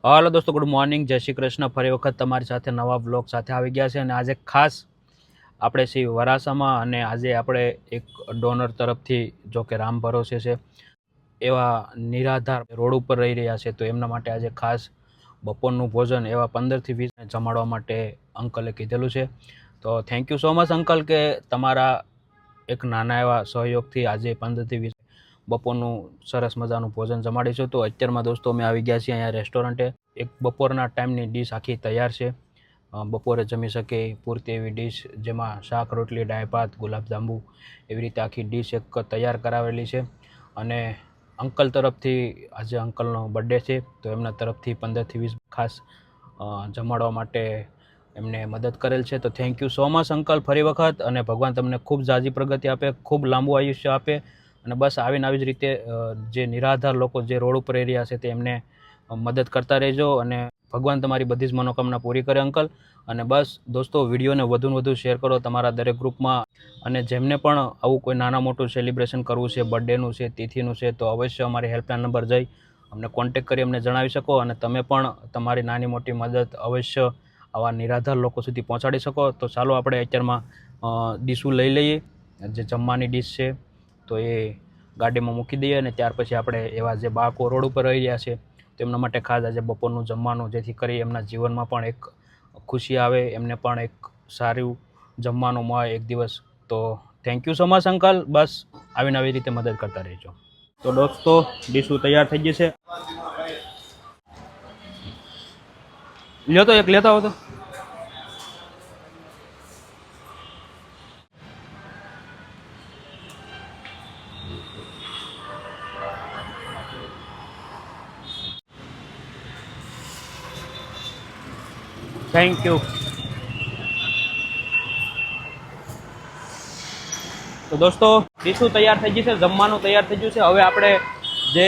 હાલો દોસ્તો, good morning, જય શ્રી કૃષ્ણ. ફરી વખત તમારી સાથે નવા બ્લોગ સાથે આવી ગયા છે અને આજે ખાસ આપણે છીએ વરાસામાં અને આજે આપણે એક ડોનર તરફથી, જો કે રામ ભરોસે છે એવા નિરાધાર રોડ ઉપર રહી રહ્યા છે, તો એમના માટે આજે ખાસ બપોરનું ભોજન એવા 15થી 20 જમાડવા માટે અંકલે કીધેલું છે. તો thank you so much uncle કે તમારા એક નાના એવા સહયોગથી આજે 15થી 20 બપોરનું સરસ મજાનું ભોજન જમાડીશું. તો અત્યારમાં દોસ્તો અમે આવી ગયા છીએ અહીંયા રેસ્ટોરન્ટે. એક બપોરના ટાઈમની ડીશ આખી તૈયાર છે, બપોરે જમી શકે પૂરતી એવી ડીશ, જેમાં શાક રોટલી દાળ ભાત ગુલાબજાંબુ એવી રીતે આખી ડીશ એક તૈયાર કરાવેલી છે. અને અંકલ તરફથી આજે અંકલનો બર્થડે છે, તો એમના તરફથી 15થી 20 ખાસ જમાડવા માટે એમને મદદ કરેલ છે. તો thank you so much uncle ફરી વખત, અને ભગવાન તમને ખૂબ ઝાઝી પ્રગતિ આપે, ખૂબ લાંબુ આયુષ્ય આપે. અને બસ આવીને આવી જ રીતે જે નિરાધાર લોકો જે રોડ ઉપર રહી રહ્યા છે તેમને મદદ કરતા રહેજો, અને ભગવાન તમારી બધી જ મનોકામના પૂરી કરે અંકલ. અને બસ દોસ્તો, વિડીયોને વધુને વધુ શેર કરો તમારા દરેક ગ્રુપમાં, અને જેમને પણ આવું કોઈ નાના મોટું સેલિબ્રેશન કરવું છે, બર્થડેનું છે, તિથિનું છે, તો અવશ્ય અમારી હેલ્પલાઇન નંબર જઈ અમને કોન્ટેક્ટ કરી અમને જણાવી શકો, અને તમે પણ તમારી નાની મોટી મદદ અવશ્ય આવા નિરાધાર લોકો સુધી પહોંચાડી શકો. તો ચાલો આપણે અત્યારમાં ડીશું લઈ લઈએ, જે જમવાની ડીશ છે તો એ ગાડીમાં મૂકી દઈએ, અને ત્યાર પછી આપણે એવા જે બાળકો રોડ ઉપર રહી રહ્યા છે તેમના માટે ખાસ આજે બપોરનું જમવાનું, જેથી કરી એમના જીવનમાં પણ એક ખુશી આવે, એમને પણ એક સારું જમવાનું મળે એક દિવસ. તો thank you so much uncle, બસ આવીને આવી રીતે મદદ કરતા રહેજો. તો દોસ્તો, ડીશું તૈયાર થઈ ગઈ છે. લ્યો તો એક લેતા હો તો. Thank you. તો દોસ્તો, ડીશું તૈયાર થઈ ગઈ છે, જમવાનું તૈયાર થઈ ગયું છે. હવે આપણે જે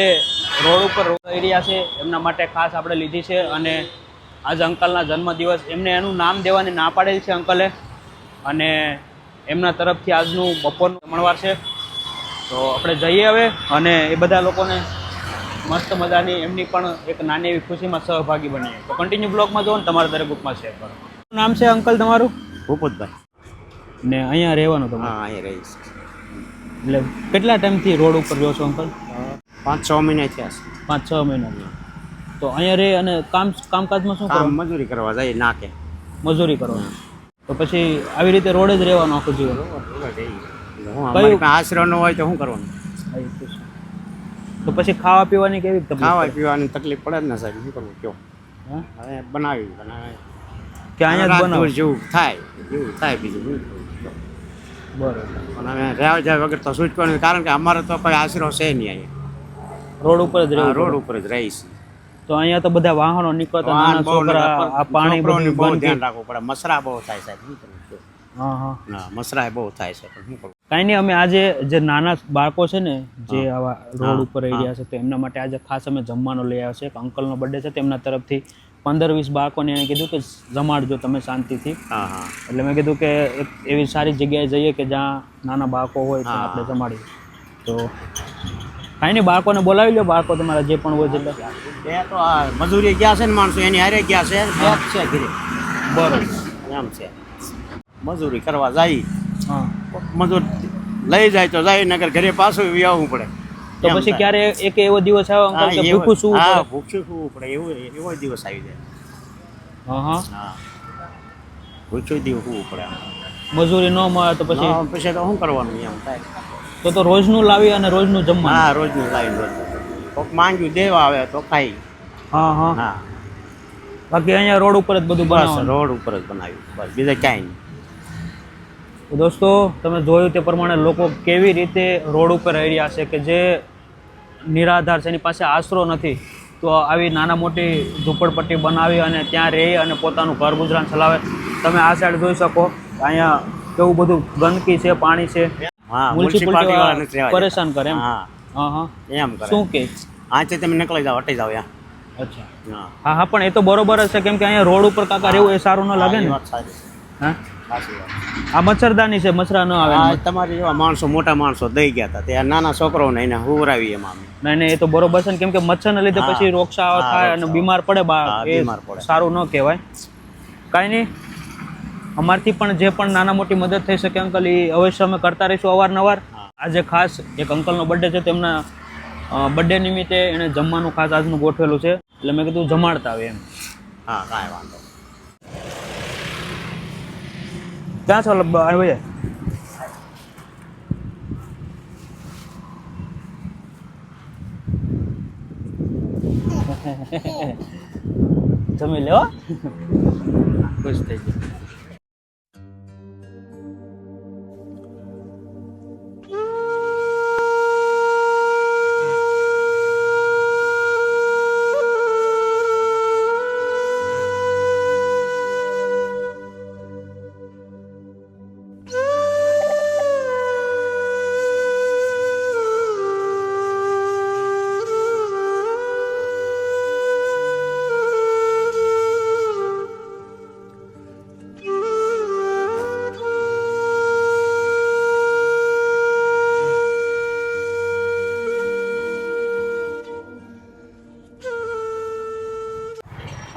રોડ ઉપર રહી રહ્યા છે એમના માટે ખાસ આપણે લીધી છે, અને આજે અંકલના જન્મદિવસ, એમને એનું નામ દેવાની ના પાડેલ છે અંકલે, અને એમના તરફથી આજનું બપોરનું જમણવાર છે. તો આપણે જઈએ હવે, અને એ બધા લોકોને મસ્ત મજાની એમની પણ એક નાની એવી ખુશીમાં સહભાગી બનીએ. તો કન્ટિન્યુ બ્લોગમાં જુઓ ને તમારા દરેક ગ્રુપમાં શેર કરો. શું નામ છે અંકલ તમારું? ભૂપતભાઈ. ને અહીંયા રહેવાનું તમારે? હા, અહીં રહીશ. એટલે કેટલા ટાઈમથી રોડ ઉપર રહ્યો છો અંકલ? 5-6 મહિના થયા છે. 5-6 મહિના. તો અહીંયા રહે અને કામકાજમાં શું કામ કરો? મજૂરી કરવા જાય નાકે. મજૂરી કરો. તો પછી આવી રીતે રોડ જ રહેવાનું આખું જીવન? અમારી પાસે આશરો ન હોય તો શું કરવાનું? તો પછી ખાવા પીવાની કેવી તકલીફ? ખાવા પીવાની તકલીફ પડે જ ને સાહેબ, શું કરવું કયો? હવે બનાવી કે અહીંયા જ બનાવો? જેવું થાય બીજું શું કરવું? બરોબર. પણ હવે રહેવા જાય વગર તો છૂટવાનું, કારણ કે અમારે તો કોઈ આશરો છે નહીં અહીંયા. રોડ ઉપર જ રહેવું? રોડ ઉપર જ રહીશ. તો અહીંયા તો બધા વાહનો નીકળતા, નાના છોકરા, આ પાણી બધું બહુ બંધ. ધ્યાન રાખવું પડે. મસરા બહુ થાય સાહેબ, શું કરવું કયો? હા હા. ના, મસરા બહુ થાય છે, પણ શું કરવું? કાંઈ નહીં, અમે આજે જે નાના બાળકો છે ને, જે આવા રોડ ઉપર રહી રહ્યા છે, તો એમના માટે આજે ખાસ અમે જમવાનું લઈ આવ્યા છે. અંકલનો બર્થડે છે, તેમના તરફથી 15-20 બાળકોને એણે કીધું કે જમાડજો તમે શાંતિથી. હા હા. એટલે મેં કીધું કે એક એવી સારી જગ્યાએ જઈએ કે જ્યાં નાના બાળકો હોય તો હા. આપણે જમાડીએ. તો કાંઈ નહીં, બાળકોને બોલાવી લો, બાળકો તમારા જે પણ હોય એટલે. બે તો આ મજૂરી ગયા છે ને માણસો, એની હારે ગયા છે, બે જ છે ઘરે. બરોબર. એમ છે, મજૂરી કરવા જાય, હા. મજૂર લઈ જાય તો જાય, નગર ઘરે પાછું આવવું પડે. તો પછી ક્યારે એક એવો દિવસ આવ્યો અંકલ કે ભૂખું સૂવું હા, પડે? ભૂખ્યું સૂવું પડે, એવો દિવસ આવી જાય. હા હા. હા, ભૂખ્યું દિવસ સૂવું પડે. મજૂરી ન મળે તો પછી? પછી તો શું કરવાનું એમ થાય. તો રોજનું લાવી અને રોજનું જમવાનું? હા, રોજનું લાવીને રોજનું. કોક માંગ્યું દેવા આવે તો ખાઈ. હા હા. હા, બાકી અહીંયા રોડ ઉપર જ બધું બસ બનાવવાનું? રોડ ઉપર જ બનાવ્યું, બસ બીજા ક્યાંય નહીં. તો દોસ્તો, તમે જોયું તે પ્રમાણે લોકો કેવી રીતે રોડ ઉપર રહી રહ્યા છે, કે જે નિરાધાર છે, એની પાસે આશરો નથી, તો આવી નાના મોટી ઝૂંપડપટ્ટી બનાવી અને ત્યાં રહી અને પોતાનું ઘર ગુજરાન ચલાવે. તમે આ સાઈડ જોઈ શકો, અહીંયા કેવું બધું ગંદકી છે, પાણી છે. હા, મ્યુનિસિપાલિટી વાળાને જ રહેવા દે. પરેશાન કરે એમ? હા, હા હા. એમ કરે. શું કે? આથી તમે નીકળી જાઓ, હટી જાઓ યા. અચ્છા. હા, હા હા, પણ એ તો બરોબર જ છે, કેમ કે અહીંયા રોડ ઉપર કાકા રહેવું એ સારું ન લાગે ને? વાત સાચી. હા. સાચી વાત. આ મચ્છરદાની છે, મચ્છરા ન આવે આ એમ. તમારી જેવા માણસો મોટા માણસો દઈ ગયા હતા ત્યાં નાના છોકરાઓને એને હુવરાવી એમાં અમે. નહીં નહીં, એ તો બરોબર છે ને, કેમ કે મચ્છરને લીધે હા. પછી રોગચાળો હા, થાય અને રોગચાળો. બીમાર પડે બા હા, એ બીમાર પડે. સારું ન કહેવાય. કાંઈ નહીં, અમારથી પણ જે પણ નાના મોટી મદદ થઈ શકે અંકલ એ અવશ્ય અમે કરતા રહીશું અવારનવાર. હા. આજે ખાસ એક અંકલનો બર્થડે છે, તેમના બર્થડે નિમિત્તે એણે જમવાનું ખાસ આજનું ગોઠવેલું છે, એટલે મેં કીધું જમાડતા આવે એમ. હા, કાંઈ વાંધો નહીં. ક્યાં છો ભાઈ? જમી લે હો. ખુશ થઈ જાય.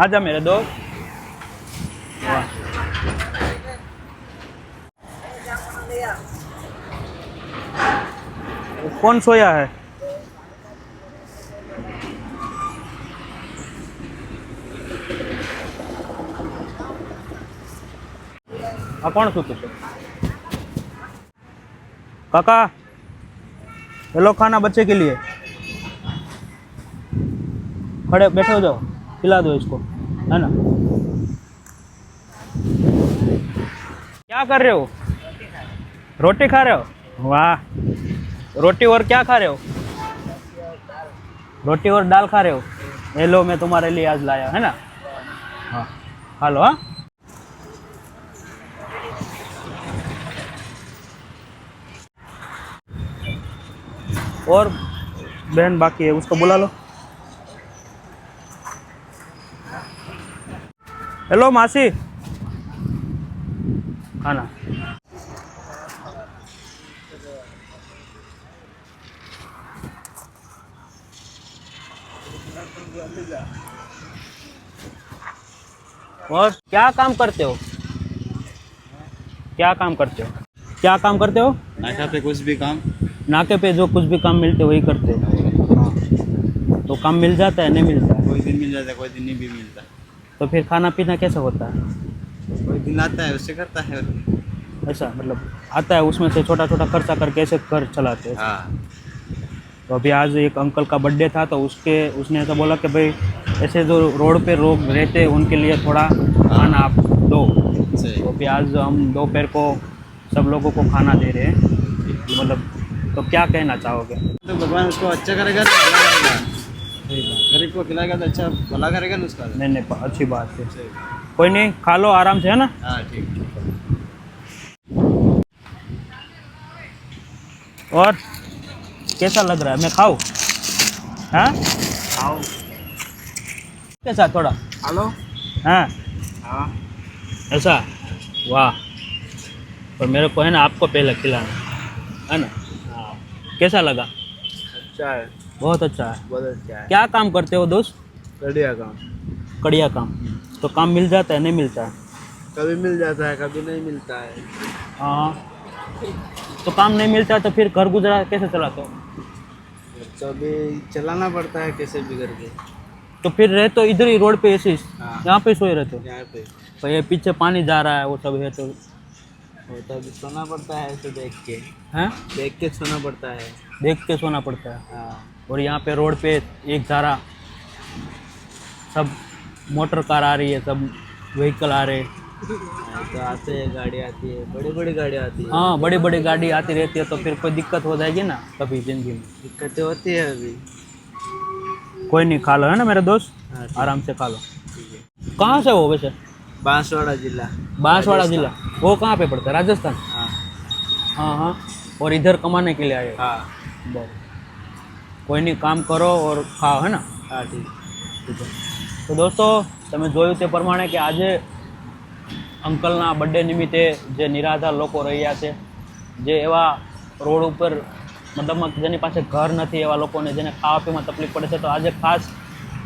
आजा मेरे दोस्त। कौन सोया है? कौन सोते थे? काका हेलो, खाना बच्चे के लिए। खड़े बैठे हो जाओ, खिला दो इसको, है ना। क्या कर रहे हो? रोटी खा रहे हो? वाह, रोटी और क्या खा रहे हो? रोटी और दाल खा रहे हो? ये लो, मैं तुम्हारे लिए आज लाया, है ना। हाँ, खा लो। हाँ, और बहन बाकी है, उसको बुला लो। हेलो मासी, खाना। और क्या काम करते हो? क्या काम करते हो? क्या काम करते हो? नाका पे कुछ भी काम। नाके पे जो कुछ भी काम मिलते वही करते हो। हाँ। तो काम मिल जाता है, नहीं मिलता है? कोई दिन मिल जाता है, कोई दिन नहीं भी मिलता। तो फिर खाना पीना कैसे होता है? कोई दिन आता है उससे करता है। ऐसा मतलब आता है, उसमें से छोटा छोटा खर्चा करके ऐसे घर चलाते हैं। हाँ, तो अभी आज एक अंकल का बर्थडे था, तो उसने ऐसा बोला कि भाई ऐसे जो रोड पे लोग रहते हैं उनके लिए थोड़ा खाना आप दो। सही। तो अभी आज हम दोपहर को सब लोगों को खाना दे रहे हैं। मतलब तो क्या कहना चाहोगे? तो भगवान उसको अच्छा करेगा तो भला करेगा। गरीब को खिलाएगा तो अच्छा भला करेगा ना उसका। नहीं नहीं, अच्छी बात है। सही। कोई नहीं, खा लो आराम से, है ना। हाँ ठीक। और कैसा लग रहा है? मैं खाऊं? हाँ, आओ। कैसा थोड़ा? हेलो। हाँ, हाँ। ऐसा। वाह, पर मेरे को है ना आपको पहले खिलाना, है ना। हाँ, कैसा लगा? अच्छा है, बहुत अच्छा है। बहुत अच्छा है। क्या काम करते हो दोस्त? बढ़िया काम। कड़िया काम। तो काम मिल जाता है, नहीं मिलता है? कभी मिल जाता है, कभी नहीं मिलता है। हाँ, तो काम नहीं मिलता है तो फिर घर गुजरा कैसे चलाते हो? कभी चलाना पड़ता है कैसे भी करके। तो फिर रहे तो इधर ही रोड पे ऐसे हाँ। यहाँ पे सोए रहते हो? यहाँ पे तो ये पीछे पानी जा रहा है वो सब है, तो होता भी सोना पड़ता है ऐसे देख के। हैं देख के सोना पड़ता है। देख के सोना पड़ता है। हाँ। और यहाँ पे रोड पे एक धारा, सब मोटर कार आ रही है, सब व्हीकल आ रहे हैं। तो आते हैं, गाड़ी आती है, बड़ी बड़ी गाड़ी आती है। हाँ, बड़ी बड़ी गाड़ी आती रहती है, तो फिर कोई दिक्कत हो जाएगी ना कभी जिंदगी में। दिक्कतें होती है अभी। कोई नहीं, खा लो, है ना मेरे दोस्त, हाँ, ठीक आराम से खा लो। है। कहाँ से हो वैसे? बांसवाड़ा जिला। बांसवाड़ा जिला। वो कहाँ पे पड़ता है? राजस्थान। हाँ। हाँ हाँ, और इधर कमाने के लिए आए हो? हाँ। बराबर। कोई नहीं, काम કરો और ખાઓ, है ना। हाँ ठीक। તો દોસ્તો, તમે જોયું તે પ્રમાણે કે આજે અંકલના બર્થડે નિમિત્તે જે નિરાધાર લોકો રહ્યા છે, જે એવા રોડ ઉપર મતલબમાં જેની પાસે ઘર નથી એવા લોકોને જેને ખાવા પીવામાં તકલીફ પડે છે, તો આજે ખાસ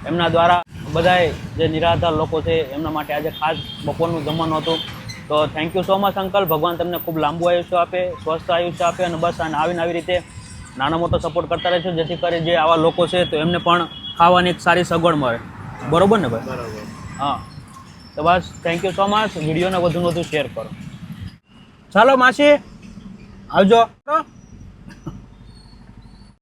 એમના દ્વારા બધાએ જે નિરાધાર લોકો છે એમના માટે આજે ખાસ બપોરનું જમવાનું હતું. તો thank you so much uncle. ભગવાન તમને ખૂબ લાંબુ આયુષ્ય આપે, સ્વસ્થ આયુષ્ય આપે અને બસ આવીને આવી રીતે નાનો મોટો સપોર્ટ કરતા રહેજો, જેથી કરી જે આવા લોકો છે તો એમને પણ ખાવાની એક સારી સગવડ મળે. બરોબર ને ભાઈ? બરાબર. હા, તો બસ થેન્ક યુ સો મચ. વિડીયોને વધુ શેર કરો. ચાલો માસી, આવજો.